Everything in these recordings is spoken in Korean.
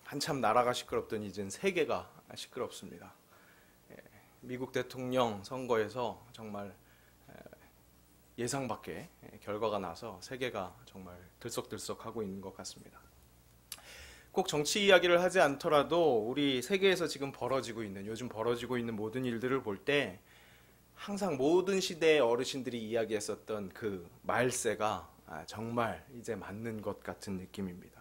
한참 나라가 시끄럽더니 이젠 세계가 시끄럽습니다. 미국 대통령 선거에서 정말 예상 밖의 결과가 나서 세계가 정말 들썩들썩하고 있는 것 같습니다. 꼭 정치 이야기를 하지 않더라도 우리 세계에서 지금 요즘 벌어지고 있는 모든 일들을 볼 때 항상 모든 시대의 어르신들이 이야기했었던 그 말세가 정말 이제 맞는 것 같은 느낌입니다.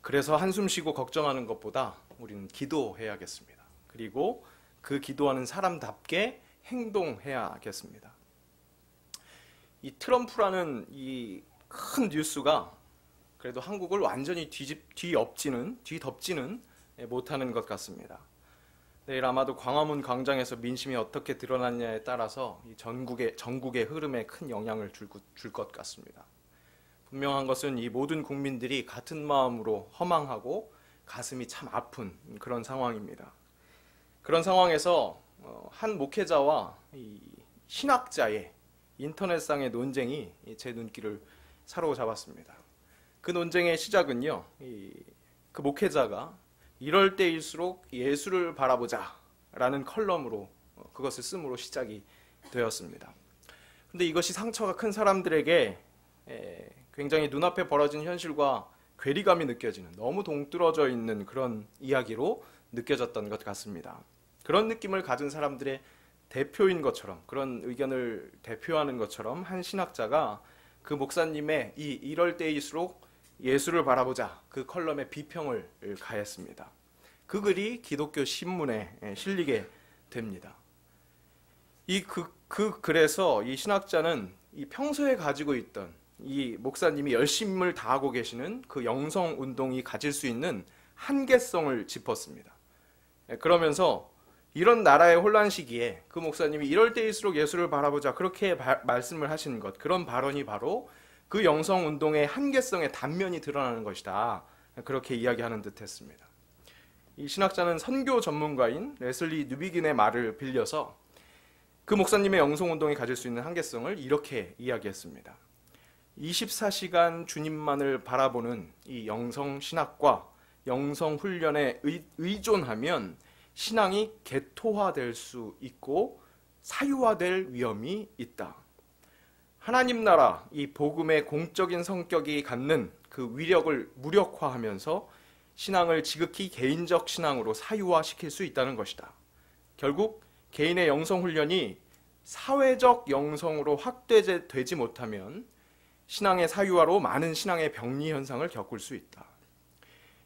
그래서 한숨 쉬고 걱정하는 것보다 우리는 기도해야겠습니다. 그리고 그 기도하는 사람답게 행동해야겠습니다. 이 트럼프라는 이 큰 뉴스가 그래도 한국을 완전히 뒤덮지는 못하는 것 같습니다. 내일 아마도 광화문 광장에서 민심이 어떻게 드러났냐에 따라서 이 전국의 흐름에 큰 영향을 줄 것 같습니다. 분명한 것은 이 모든 국민들이 같은 마음으로 허망하고 가슴이 참 아픈 그런 상황입니다. 그런 상황에서 한 목회자와 이 신학자의 인터넷상의 논쟁이 제 눈길을 사로잡았습니다. 그 논쟁의 시작은요, 그 목회자가 이럴 때일수록 예수를 바라보자 라는 컬럼으로 그것을 씀으로 시작이 되었습니다. 그런데 이것이 상처가 큰 사람들에게 굉장히 눈앞에 벌어진 현실과 괴리감이 느껴지는, 너무 동떨어져 있는 그런 이야기로 느껴졌던 것 같습니다. 그런 느낌을 가진 사람들의 대표인 것처럼, 그런 의견을 대표하는 것처럼 한 신학자가 그 목사님의 이럴 때일수록 예수를 바라보자 그 컬럼에 비평을 가했습니다. 그 글이 기독교 신문에 실리게 됩니다. 그 글에서 이 신학자는 이 평소에 가지고 있던 이 목사님이 열심을 다하고 계시는 그 영성 운동이 가질 수 있는 한계성을 짚었습니다. 그러면서 이런 나라의 혼란 시기에 그 목사님이 이럴 때일수록 예수를 바라보자 그렇게 말씀을 하시는 것, 그런 발언이 바로 그 영성 운동의 한계성의 단면이 드러나는 것이다. 그렇게 이야기하는 듯 했습니다. 이 신학자는 선교 전문가인 레슬리 누비긴의 말을 빌려서 그 목사님의 영성 운동이 가질 수 있는 한계성을 이렇게 이야기했습니다. 24시간 주님만을 바라보는 이 영성 신학과 영성 훈련에 의존하면 신앙이 개토화될 수 있고 사유화될 위험이 있다. 하나님 나라, 이 복음의 공적인 성격이 갖는 그 위력을 무력화하면서 신앙을 지극히 개인적 신앙으로 사유화시킬 수 있다는 것이다. 결국 개인의 영성 훈련이 사회적 영성으로 확대되지 못하면 신앙의 사유화로 많은 신앙의 병리 현상을 겪을 수 있다.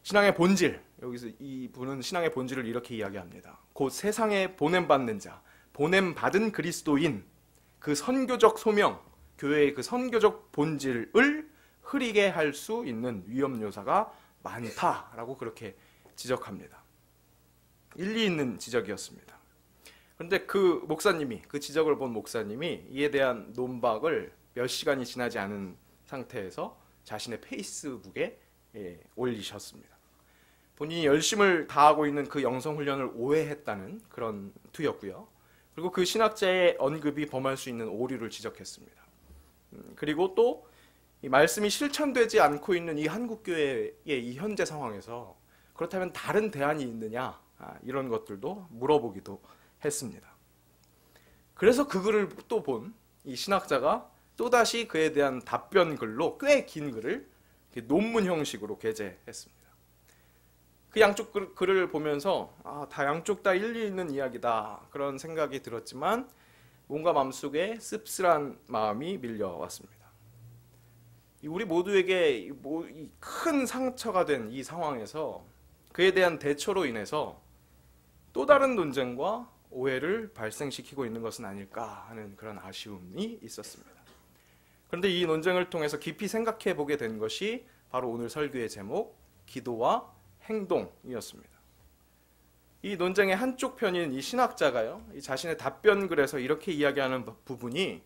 신앙의 본질, 여기서 이 분은 신앙의 본질을 이렇게 이야기합니다. 곧 세상에 보냄받는 자, 보냄받은 그리스도인, 그 선교적 소명, 교회의 그 선교적 본질을 흐리게 할 수 있는 위험 요소가 많다라고 그렇게 지적합니다. 일리 있는 지적이었습니다. 그런데 그 목사님이, 그 지적을 본 목사님이 이에 대한 논박을 몇 시간이 지나지 않은 상태에서 자신의 페이스북에 올리셨습니다. 본인이 열심을 다하고 있는 그 영성훈련을 오해했다는 그런 투였고요. 그리고 그 신학자의 언급이 범할 수 있는 오류를 지적했습니다. 그리고 또 이 말씀이 실천되지 않고 있는 이 한국교회의 이 현재 상황에서 그렇다면 다른 대안이 있느냐, 이런 것들도 물어보기도 했습니다. 그래서 그 글을 또 본 이 신학자가 또다시 그에 대한 답변 글로 꽤 긴 글을 논문 형식으로 게재했습니다. 그 양쪽 글을 보면서 다 양쪽 다 일리 있는 이야기다 그런 생각이 들었지만 뭔가 마음속에 씁쓸한 마음이 밀려왔습니다. 우리 모두에게 큰 상처가 된 이 상황에서 그에 대한 대처로 인해서 또 다른 논쟁과 오해를 발생시키고 있는 것은 아닐까 하는 그런 아쉬움이 있었습니다. 그런데 이 논쟁을 통해서 깊이 생각해 보게 된 것이 바로 오늘 설교의 제목, 기도와 행동이었습니다. 이 논쟁의 한쪽 편인 이 신학자가요, 이 자신의 답변글에서 이렇게 이야기하는 부분이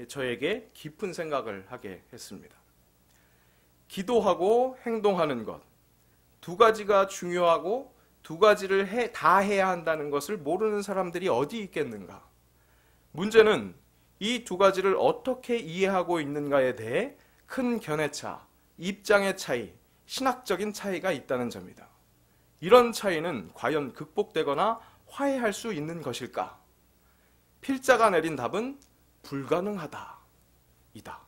저에게 깊은 생각을 하게 했습니다. 기도하고 행동하는 것, 두 가지가 중요하고 두 가지를 다 해야 한다는 것을 모르는 사람들이 어디 있겠는가? 문제는 이 두 가지를 어떻게 이해하고 있는가에 대해 큰 견해차, 입장의 차이, 신학적인 차이가 있다는 점이다. 이런 차이는 과연 극복되거나 화해할 수 있는 것일까? 필자가 내린 답은 불가능하다. 이다.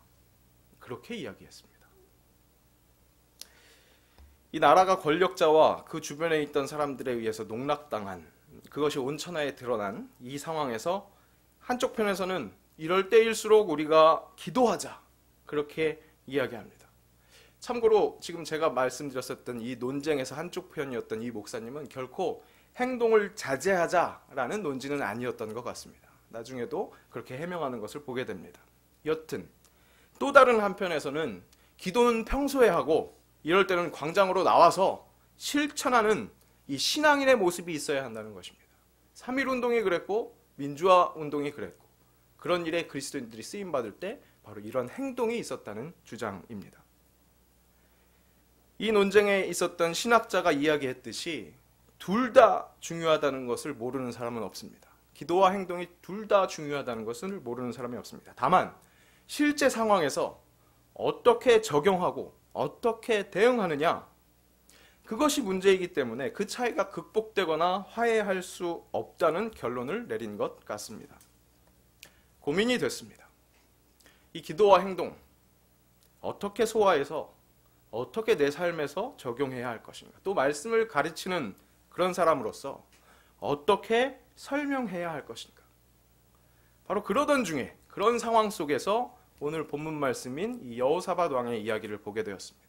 그렇게 이야기했습니다. 이 나라가 권력자와 그 주변에 있던 사람들에 의해서 농락당한, 그것이 온천하에 드러난 이 상황에서 한쪽 편에서는 이럴 때일수록 우리가 기도하자, 그렇게 이야기합니다. 참고로 지금 제가 말씀드렸었던 이 논쟁에서 한쪽 편이었던 이 목사님은 결코 행동을 자제하자라는 논지는 아니었던 것 같습니다. 나중에도 그렇게 해명하는 것을 보게 됩니다. 여튼 또 다른 한편에서는 기도는 평소에 하고 이럴 때는 광장으로 나와서 실천하는 이 신앙인의 모습이 있어야 한다는 것입니다. 3.1운동이 그랬고 민주화 운동이 그랬고, 그런 일에 그리스도인들이 쓰임받을 때 바로 이런 행동이 있었다는 주장입니다. 이 논쟁에 있었던 신학자가 이야기했듯이 둘 다 중요하다는 것을 모르는 사람은 없습니다. 기도와 행동이 둘 다 중요하다는 것을 모르는 사람이 없습니다. 다만 실제 상황에서 어떻게 적용하고 어떻게 대응하느냐, 그것이 문제이기 때문에 그 차이가 극복되거나 화해할 수 없다는 결론을 내린 것 같습니다. 고민이 됐습니다. 이 기도와 행동 어떻게 소화해서 어떻게 내 삶에서 적용해야 할 것인가, 또 말씀을 가르치는 그런 사람으로서 어떻게 설명해야 할 것인가. 바로 그러던 중에, 그런 상황 속에서 오늘 본문 말씀인 이 여호사밧 왕의 이야기를 보게 되었습니다.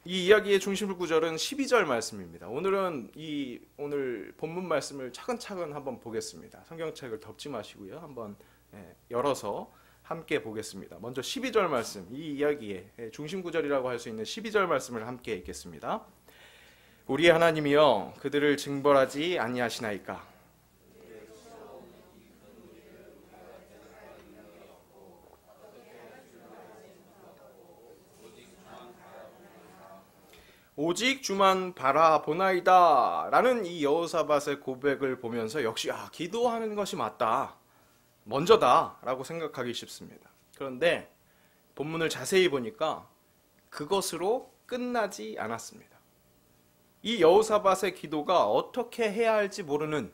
이 이야기의 중심 구절은 12절 말씀입니다. 오늘 본문 말씀을 차근차근 한번 보겠습니다. 성경책을 덮지 마시고요. 한번 열어서 함께 보겠습니다. 먼저 12절 말씀, 이 이야기의 중심 구절이라고 할 수 있는 12절 말씀을 함께 읽겠습니다. 우리의 하나님이여, 그들을 징벌하지 아니하시나이까? 오직 주만 바라보나이다 라는 이 여호사밧의 고백을 보면서 역시 기도하는 것이 맞다, 먼저다 라고 생각하기 쉽습니다. 그런데 본문을 자세히 보니까 그것으로 끝나지 않았습니다. 이 여호사밧의 기도가 어떻게 해야 할지 모르는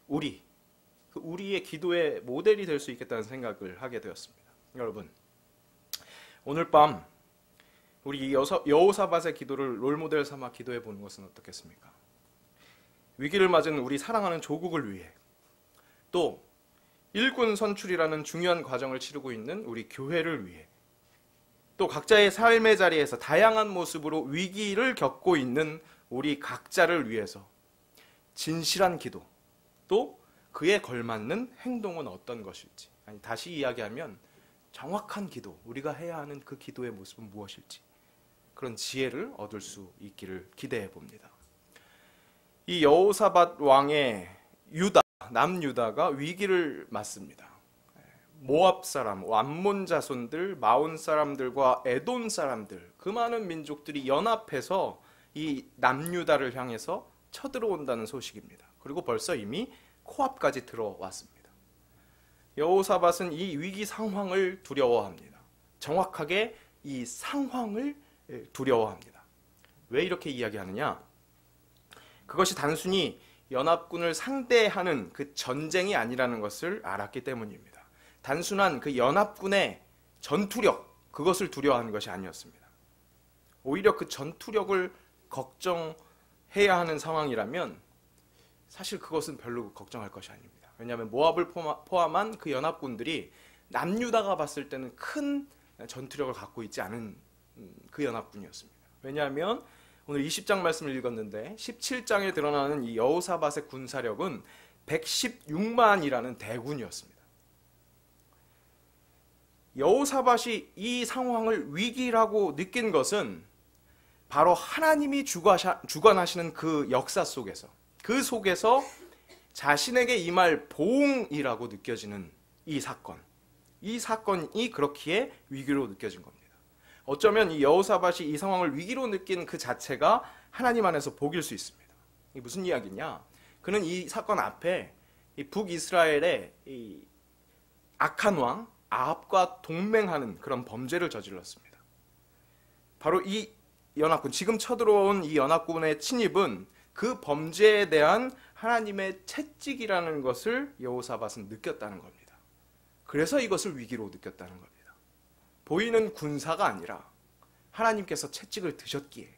우리의 기도의 모델이 될 수 있겠다는 생각을 하게 되었습니다. 여러분, 오늘 밤 우리 여호사밧의 기도를 롤모델 삼아 기도해 보는 것은 어떻겠습니까? 위기를 맞은 우리 사랑하는 조국을 위해, 또 일군 선출이라는 중요한 과정을 치르고 있는 우리 교회를 위해, 또 각자의 삶의 자리에서 다양한 모습으로 위기를 겪고 있는 우리 각자를 위해서 진실한 기도, 또 그에 걸맞는 행동은 어떤 것일지, 다시 이야기하면 정확한 기도, 우리가 해야 하는 그 기도의 모습은 무엇일지, 그런 지혜를 얻을 수 있기를 기대해 봅니다. 이 여호사밧 왕의 남유다가 위기를 맞습니다. 모압 사람, 암몬 자손들, 마온 사람들과 에돔 사람들, 그 많은 민족들이 연합해서 이 남유다를 향해서 쳐들어온다는 소식입니다. 그리고 벌써 이미 코앞까지 들어왔습니다. 여호사밧은 이 위기 상황을 두려워합니다. 정확하게 이 상황을 두려워합니다. 왜 이렇게 이야기하느냐? 그것이 단순히 연합군을 상대하는 그 전쟁이 아니라는 것을 알았기 때문입니다. 단순한 그 연합군의 전투력, 그것을 두려워하는 것이 아니었습니다. 오히려 그 전투력을 걱정해야 하는 상황이라면 사실 그것은 별로 걱정할 것이 아닙니다. 왜냐하면 모압을 포함한 그 연합군들이 남유다가 봤을 때는 큰 전투력을 갖고 있지 않은 그 연합군이었습니다. 왜냐하면 오늘 20장 말씀을 읽었는데 17장에 드러나는 이 여호사밧의 군사력은 116만이라는 대군이었습니다. 여호사밧이 이 상황을 위기라고 느낀 것은 바로 하나님이 주관하시는 그 역사 속에서, 그 속에서 자신에게 임할 보응이라고 느껴지는 이 사건이 그렇기에 위기로 느껴진 겁니다. 어쩌면 이 여호사밧이 이 상황을 위기로 느낀 그 자체가 하나님 안에서 복일 수 있습니다. 이게 무슨 이야기냐? 그는 이 사건 앞에 이 북이스라엘의 이 악한 왕 아합과 동맹하는 그런 범죄를 저질렀습니다. 바로 이 연합군, 지금 쳐들어온 이 연합군의 침입은 그 범죄에 대한 하나님의 채찍이라는 것을 여호사밧은 느꼈다는 겁니다. 그래서 이것을 위기로 느꼈다는 겁니다. 보이는 군사가 아니라 하나님께서 채찍을 드셨기에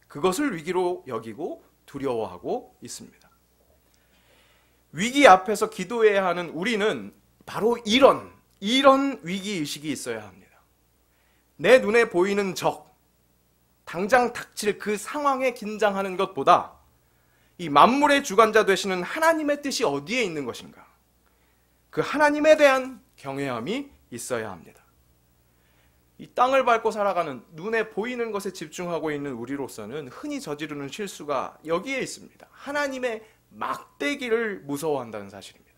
그것을 위기로 여기고 두려워하고 있습니다. 위기 앞에서 기도해야 하는 우리는 바로 이런 위기의식이 있어야 합니다. 내 눈에 보이는 적, 당장 닥칠 그 상황에 긴장하는 것보다 이 만물의 주관자 되시는 하나님의 뜻이 어디에 있는 것인가? 그 하나님에 대한 경외함이 있어야 합니다. 이 땅을 밟고 살아가는 눈에 보이는 것에 집중하고 있는 우리로서는 흔히 저지르는 실수가 여기에 있습니다. 하나님의 막대기를 무서워한다는 사실입니다.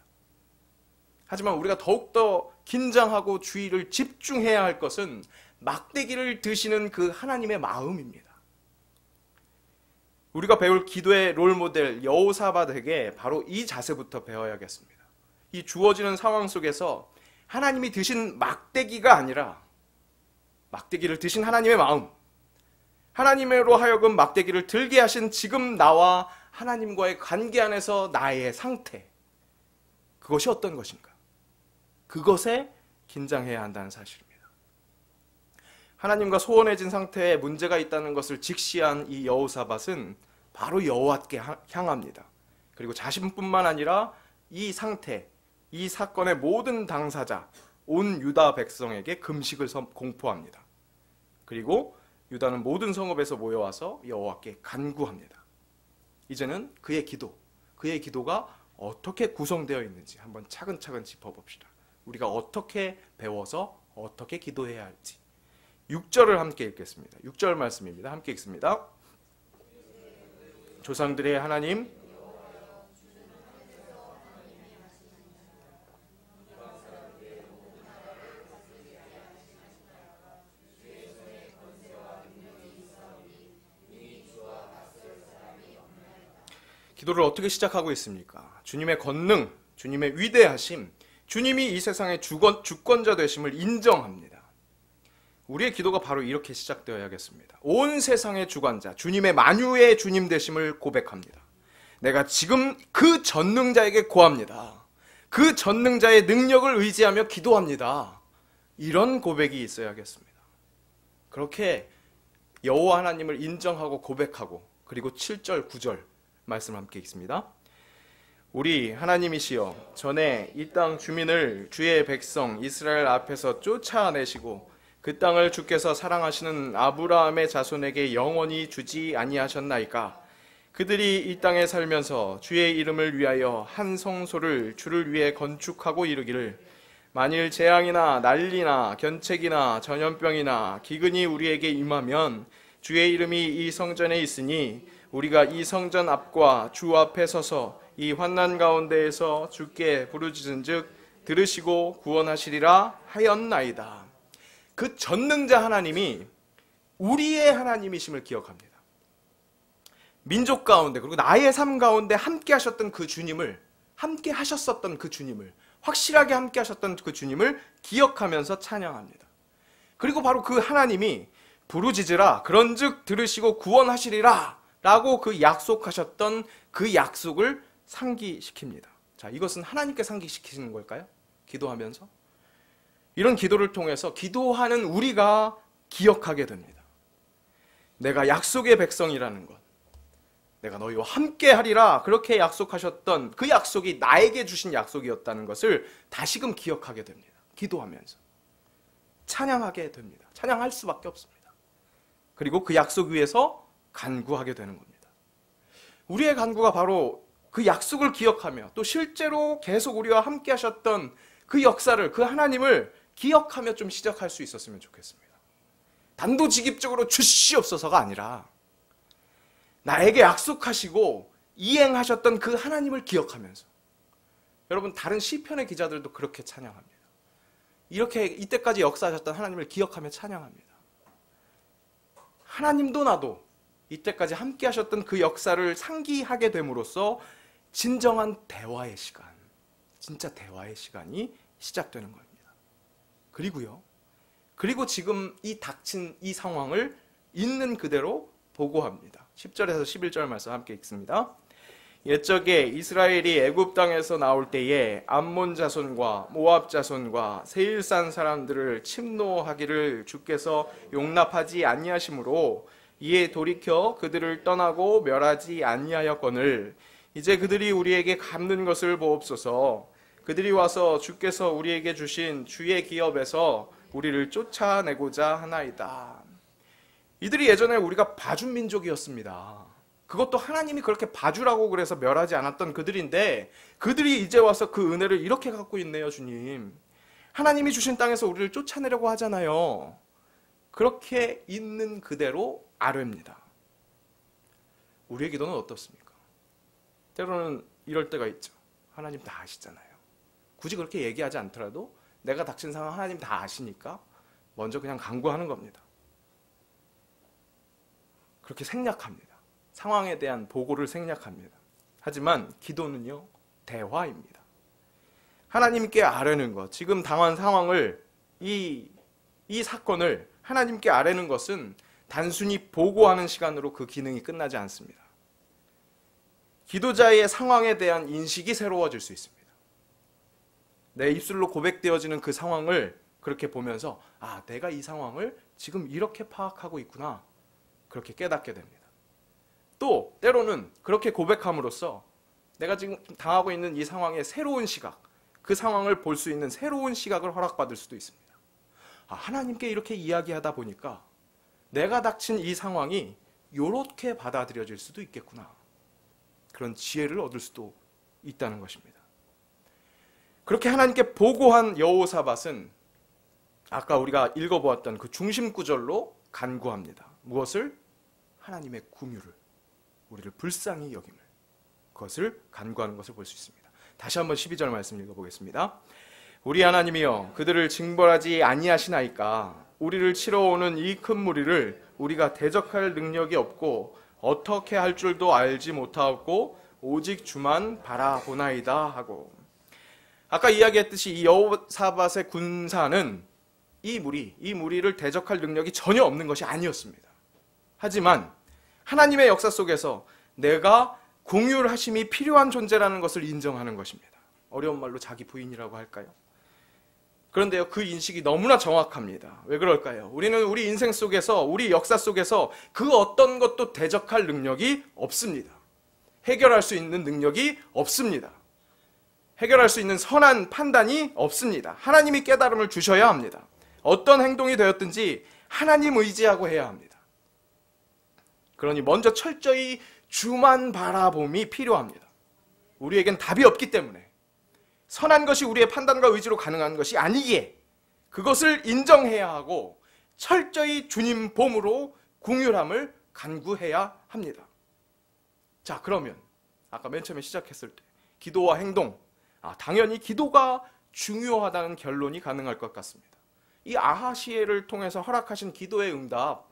하지만 우리가 더욱더 긴장하고 주의를 집중해야 할 것은 막대기를 드시는 그 하나님의 마음입니다. 우리가 배울 기도의 롤모델 여호사밧에게 바로 이 자세부터 배워야겠습니다. 이 주어지는 상황 속에서 하나님이 드신 막대기가 아니라 막대기를 드신 하나님의 마음, 하나님으로 하여금 막대기를 들게 하신 지금 나와 하나님과의 관계 안에서 나의 상태, 그것이 어떤 것인가? 그것에 긴장해야 한다는 사실입니다. 하나님과 소원해진 상태에 문제가 있다는 것을 직시한 이 여호사밧은 바로 여호와께 향합니다. 그리고 자신뿐만 아니라 이 상태, 이 사건의 모든 당사자, 온 유다 백성에게 금식을 공포합니다. 그리고 유다는 모든 성읍에서 모여와서 여호와께 간구합니다. 이제는 그의 기도가 어떻게 구성되어 있는지 한번 차근차근 짚어봅시다. 우리가 어떻게 배워서 어떻게 기도해야 할지. 6절을 함께 읽겠습니다. 6절 말씀입니다. 함께 읽습니다. 조상들의 하나님, 기도를 어떻게 시작하고 있습니까? 주님의 권능, 주님의 위대하심, 주님이 이 세상의 주권자 되심을 인정합니다. 우리의 기도가 바로 이렇게 시작되어야겠습니다. 온 세상의 주관자, 주님의 만유의 주님 되심을 고백합니다. 내가 지금 그 전능자에게 고합니다. 그 전능자의 능력을 의지하며 기도합니다. 이런 고백이 있어야겠습니다. 그렇게 여호와 하나님을 인정하고 고백하고, 그리고 7절, 9절 말씀 함께 읽습니다. 우리 하나님이시여, 전에 이 땅 주민을 주의 백성 이스라엘 앞에서 쫓아내시고 그 땅을 주께서 사랑하시는 아브라함의 자손에게 영원히 주지 아니하셨나이까? 그들이 이 땅에 살면서 주의 이름을 위하여 한 성소를 주를 위해 건축하고 이르기를, 만일 재앙이나 난리나 견책이나 전염병이나 기근이 우리에게 임하면 주의 이름이 이 성전에 있으니 우리가 이 성전 앞과 주 앞에 서서 이 환난 가운데에서 주께 부르짖은즉 들으시고 구원하시리라 하였나이다. 그 전능자 하나님이 우리의 하나님이심을 기억합니다. 민족 가운데, 그리고 나의 삶 가운데 함께 하셨던 그 주님을, 함께 하셨었던 그 주님을, 확실하게 함께 하셨던 그 주님을 기억하면서 찬양합니다. 그리고 바로 그 하나님이 부르짖으라 그런즉 들으시고 구원하시리라 라고 그 약속하셨던 그 약속을 상기시킵니다. 자, 이것은 하나님께 상기시키시는 걸까요? 기도하면서? 이런 기도를 통해서 기도하는 우리가 기억하게 됩니다. 내가 약속의 백성이라는 것, 내가 너희와 함께 하리라 그렇게 약속하셨던 그 약속이 나에게 주신 약속이었다는 것을 다시금 기억하게 됩니다. 기도하면서 찬양하게 됩니다. 찬양할 수밖에 없습니다. 그리고 그 약속 위에서 간구하게 되는 겁니다. 우리의 간구가 바로 그 약속을 기억하며 또 실제로 계속 우리와 함께 하셨던 그 역사를, 그 하나님을 기억하며 좀 시작할 수 있었으면 좋겠습니다. 단도직입적으로 주시옵소서가 아니라 나에게 약속하시고 이행하셨던 그 하나님을 기억하면서, 여러분 다른 시편의 기자들도 그렇게 찬양합니다. 이렇게 이때까지 역사하셨던 하나님을 기억하며 찬양합니다. 하나님도 나도 이때까지 함께 하셨던 그 역사를 상기하게 됨으로써 진정한 대화의 시간, 진짜 대화의 시간이 시작되는 겁니다. 그리고 지금 이 닥친 이 상황을 있는 그대로 보고합니다. 10절에서 11절 말씀 함께 읽습니다. 옛적에 이스라엘이 애굽 땅에서 나올 때에 암몬 자손과 모압 자손과 세일산 사람들을 침노하기를 주께서 용납하지 아니하심으로 이에 돌이켜 그들을 떠나고 멸하지 아니하였거늘 이제 그들이 우리에게 갚는 것을 보옵소서. 그들이 와서 주께서 우리에게 주신 주의 기업에서 우리를 쫓아내고자 하나이다. 이들이 예전에 우리가 봐준 민족이었습니다. 그것도 하나님이 그렇게 봐주라고 그래서 멸하지 않았던 그들인데 그들이 이제 와서 그 은혜를 이렇게 갖고 있네요. 주님, 하나님이 주신 땅에서 우리를 쫓아내려고 하잖아요. 그렇게 있는 그대로 아뢰입니다. 우리의 기도는 어떻습니까? 때로는 이럴 때가 있죠. 하나님 다 아시잖아요. 굳이 그렇게 얘기하지 않더라도 내가 닥친 상황 하나님 다 아시니까 먼저 그냥 간구하는 겁니다. 그렇게 생략합니다. 상황에 대한 보고를 생략합니다. 하지만 기도는요, 대화입니다. 하나님께 아뢰는 것, 지금 당한 상황을, 이 사건을 하나님께 아뢰는 것은 단순히 보고하는 시간으로 그 기능이 끝나지 않습니다. 기도자의 상황에 대한 인식이 새로워질 수 있습니다. 내 입술로 고백되어지는 그 상황을 그렇게 보면서 아, 내가 이 상황을 지금 이렇게 파악하고 있구나, 그렇게 깨닫게 됩니다. 또 때로는 그렇게 고백함으로써 내가 지금 당하고 있는 이 상황의 새로운 시각, 그 상황을 볼 수 있는 새로운 시각을 허락받을 수도 있습니다. 아, 하나님께 이렇게 이야기하다 보니까 내가 닥친 이 상황이 이렇게 받아들여질 수도 있겠구나, 그런 지혜를 얻을 수도 있다는 것입니다. 그렇게 하나님께 보고한 여호사밧은 아까 우리가 읽어보았던 그 중심 구절로 간구합니다. 무엇을? 하나님의 긍휼을, 우리를 불쌍히 여김을, 그것을 간구하는 것을 볼 수 있습니다. 다시 한번 12절 말씀 읽어보겠습니다. 우리 하나님이여, 그들을 징벌하지 아니하시나이까. 우리를 치러 오는 이 큰 무리를 우리가 대적할 능력이 없고 어떻게 할 줄도 알지 못하고 오직 주만 바라보나이다 하고, 아까 이야기했듯이 이 여호사밧의 군사는 이 무리를 대적할 능력이 전혀 없는 것이 아니었습니다. 하지만 하나님의 역사 속에서 내가 긍휼하심이 필요한 존재라는 것을 인정하는 것입니다. 어려운 말로 자기 부인이라고 할까요? 그런데요, 그 인식이 너무나 정확합니다. 왜 그럴까요? 우리는 우리 인생 속에서, 우리 역사 속에서 그 어떤 것도 대적할 능력이 없습니다. 해결할 수 있는 능력이 없습니다. 해결할 수 있는 선한 판단이 없습니다. 하나님이 깨달음을 주셔야 합니다. 어떤 행동이 되었든지 하나님 의지하고 해야 합니다. 그러니 먼저 철저히 주만 바라봄이 필요합니다. 우리에겐 답이 없기 때문에, 선한 것이 우리의 판단과 의지로 가능한 것이 아니기에 그것을 인정해야 하고 철저히 주님 봄으로 긍휼함을 간구해야 합니다. 자, 그러면 아까 맨 처음에 시작했을 때 기도와 행동, 당연히 기도가 중요하다는 결론이 가능할 것 같습니다. 이 아하시엘을 통해서 허락하신 기도의 응답,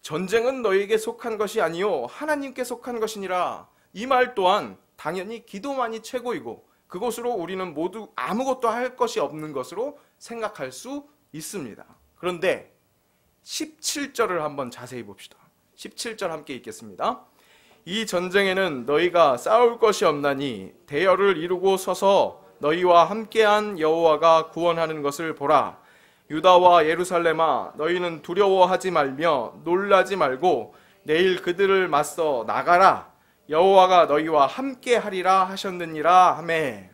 전쟁은 너에게 속한 것이 아니요 하나님께 속한 것이니라, 이 말 또한 당연히 기도만이 최고이고 그것으로 우리는 모두 아무것도 할 것이 없는 것으로 생각할 수 있습니다. 그런데 17절을 한번 자세히 봅시다. 17절 함께 읽겠습니다. 이 전쟁에는 너희가 싸울 것이 없나니 대열을 이루고 서서 너희와 함께한 여호와가 구원하는 것을 보라. 유다와 예루살렘아, 너희는 두려워하지 말며 놀라지 말고 내일 그들을 맞서 나가라. 여호와가 너희와 함께하리라 하셨느니라 하매.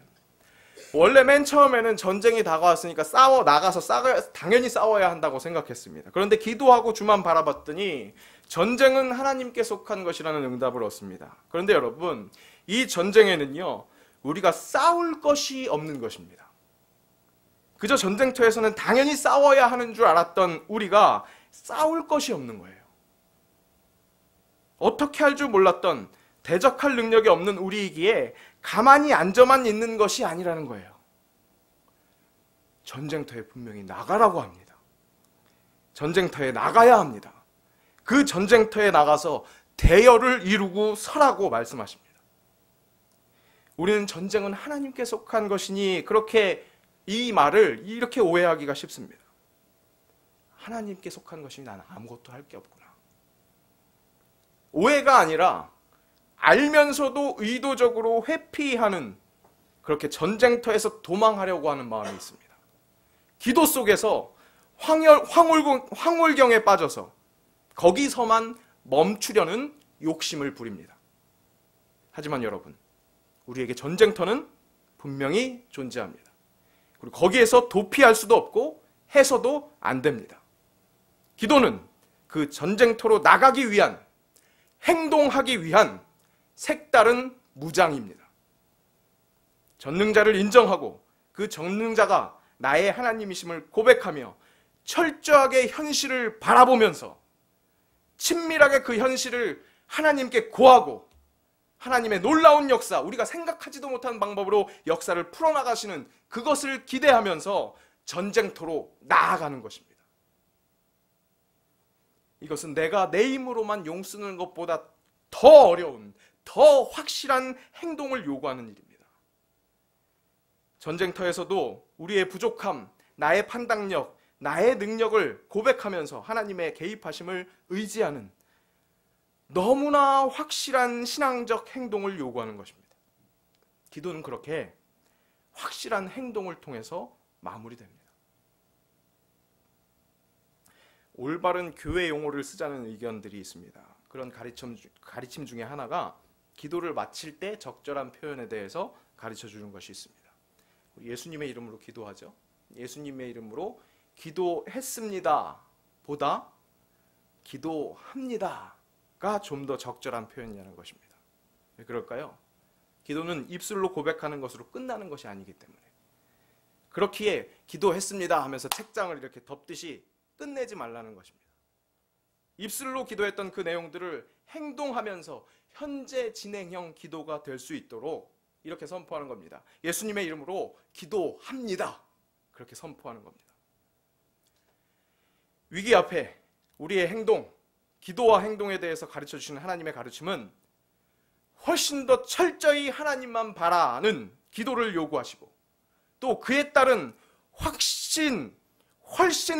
원래 맨 처음에는 전쟁이 다가왔으니까 당연히 싸워야 한다고 생각했습니다. 그런데 기도하고 주만 바라봤더니 전쟁은 하나님께 속한 것이라는 응답을 얻습니다. 그런데 여러분, 이 전쟁에는요, 우리가 싸울 것이 없는 것입니다. 그저 전쟁터에서는 당연히 싸워야 하는 줄 알았던 우리가 싸울 것이 없는 거예요. 어떻게 할 줄 몰랐던, 대적할 능력이 없는 우리이기에 가만히 앉아만 있는 것이 아니라는 거예요. 전쟁터에 분명히 나가라고 합니다. 전쟁터에 나가야 합니다. 그 전쟁터에 나가서 대열을 이루고 서라고 말씀하십니다. 우리는 전쟁은 하나님께 속한 것이니 그렇게 이 말을 이렇게 오해하기가 쉽습니다. 하나님께 속한 것이니 나는 아무것도 할 게 없구나. 오해가 아니라 알면서도 의도적으로 회피하는, 그렇게 전쟁터에서 도망하려고 하는 마음이 있습니다. 기도 속에서 황홀경에 빠져서 거기서만 멈추려는 욕심을 부립니다. 하지만 여러분, 우리에게 전쟁터는 분명히 존재합니다. 그리고 거기에서 도피할 수도 없고 해서도 안 됩니다. 기도는 그 전쟁터로 나가기 위한, 행동하기 위한 색다른 무장입니다. 전능자를 인정하고 그 전능자가 나의 하나님이심을 고백하며 철저하게 현실을 바라보면서 친밀하게 그 현실을 하나님께 고하고 하나님의 놀라운 역사, 우리가 생각하지도 못한 방법으로 역사를 풀어나가시는 그것을 기대하면서 전쟁터로 나아가는 것입니다. 이것은 내가 내 힘으로만 용쓰는 것보다 더 어려운, 더 확실한 행동을 요구하는 일입니다. 전쟁터에서도 우리의 부족함, 나의 판단력, 나의 능력을 고백하면서 하나님의 개입하심을 의지하는 너무나 확실한 신앙적 행동을 요구하는 것입니다. 기도는 그렇게 확실한 행동을 통해서 마무리됩니다. 올바른 교회 용어를 쓰자는 의견들이 있습니다. 그런 가르침 중에 하나가 기도를 마칠 때 적절한 표현에 대해서 가르쳐 주는 것이 있습니다. 예수님의 이름으로 기도하죠. 예수님의 이름으로 기도했습니다 보다 기도합니다가 좀 더 적절한 표현이라는 것입니다. 왜 그럴까요? 기도는 입술로 고백하는 것으로 끝나는 것이 아니기 때문에. 그렇기에 기도했습니다 하면서 책장을 이렇게 덮듯이 끝내지 말라는 것입니다. 입술로 기도했던 그 내용들을 행동하면서 현재 진행형 기도가 될 수 있도록 이렇게 선포하는 겁니다. 예수님의 이름으로 기도합니다. 그렇게 선포하는 겁니다. 위기 앞에 우리의 행동, 기도와 행동에 대해서 가르쳐 주시는 하나님의 가르침은 훨씬 더 철저히 하나님만 바라는 기도를 요구하시고 또 그에 따른 훨씬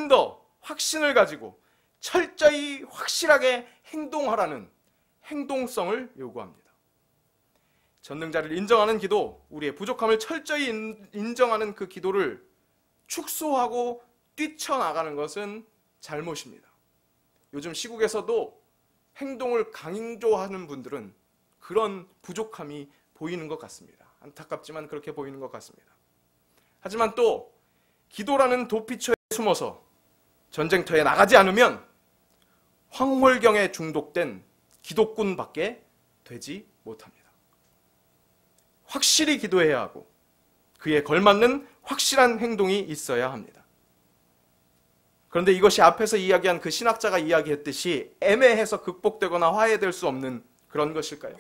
더 확신을 가지고 철저히 확실하게 행동하라는 행동성을 요구합니다. 전능자를 인정하는 기도, 우리의 부족함을 철저히 인정하는 그 기도를 축소하고 뛰쳐나가는 것은 잘못입니다. 요즘 시국에서도 행동을 강조하는 분들은 그런 부족함이 보이는 것 같습니다. 안타깝지만 그렇게 보이는 것 같습니다. 하지만 또 기도라는 도피처에 숨어서 전쟁터에 나가지 않으면 황홀경에 중독된 기독군밖에 되지 못합니다. 확실히 기도해야 하고 그에 걸맞는 확실한 행동이 있어야 합니다. 그런데 이것이 앞에서 이야기한 그 신학자가 이야기했듯이 애매해서 극복되거나 화해될 수 없는 그런 것일까요?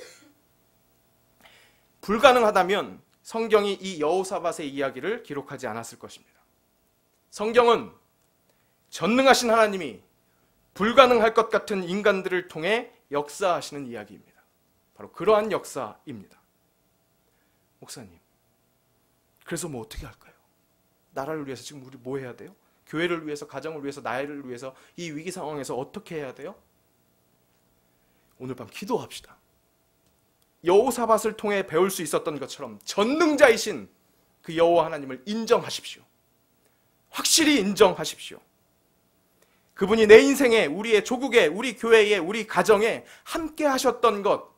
불가능하다면 성경이 이 여호사밧의 이야기를 기록하지 않았을 것입니다. 성경은 전능하신 하나님이 불가능할 것 같은 인간들을 통해 역사하시는 이야기입니다. 바로 그러한 역사입니다. 목사님, 그래서 뭐 어떻게 할까요? 나라를 위해서 지금 우리 뭐 해야 돼요? 교회를 위해서, 가정을 위해서, 나를 위해서 이 위기 상황에서 어떻게 해야 돼요? 오늘 밤 기도합시다. 여호사밧을 통해 배울 수 있었던 것처럼 전능자이신 그 여호와 하나님을 인정하십시오. 확실히 인정하십시오. 그분이 내 인생에, 우리의 조국에, 우리 교회에, 우리 가정에 함께 하셨던 것,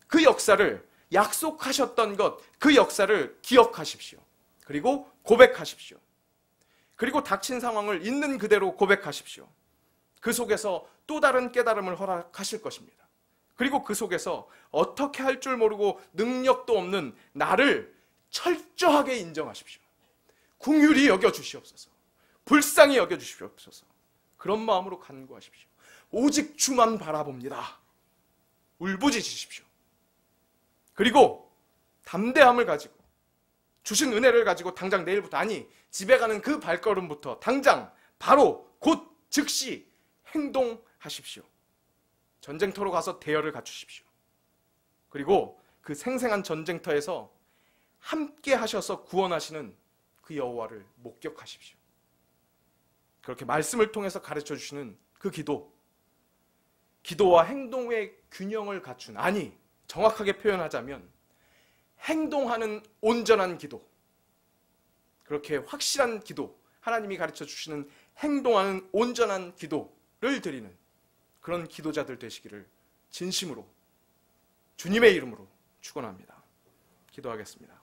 그 역사를, 약속하셨던 것, 그 역사를 기억하십시오. 그리고 고백하십시오. 그리고 닥친 상황을 있는 그대로 고백하십시오. 그 속에서 또 다른 깨달음을 허락하실 것입니다. 그리고 그 속에서 어떻게 할 줄 모르고 능력도 없는 나를 철저하게 인정하십시오. 긍휼히 여겨주시옵소서. 불쌍히 여겨주시옵소서. 그런 마음으로 간구하십시오. 오직 주만 바라봅니다. 울부짖으십시오. 그리고 담대함을 가지고 주신 은혜를 가지고 당장 내일부터, 아니 집에 가는 그 발걸음부터 당장 바로 곧 즉시 행동하십시오. 전쟁터로 가서 대열을 갖추십시오. 그리고 그 생생한 전쟁터에서 함께 하셔서 구원하시는 그 여호와를 목격하십시오. 그렇게 말씀을 통해서 가르쳐 주시는 그 기도, 기도와 행동의 균형을 갖춘, 아니 정확하게 표현하자면 행동하는 온전한 기도, 그렇게 확실한 기도, 하나님이 가르쳐 주시는 행동하는 온전한 기도를 드리는 그런 기도자들 되시기를 진심으로 주님의 이름으로 축원합니다. 기도하겠습니다.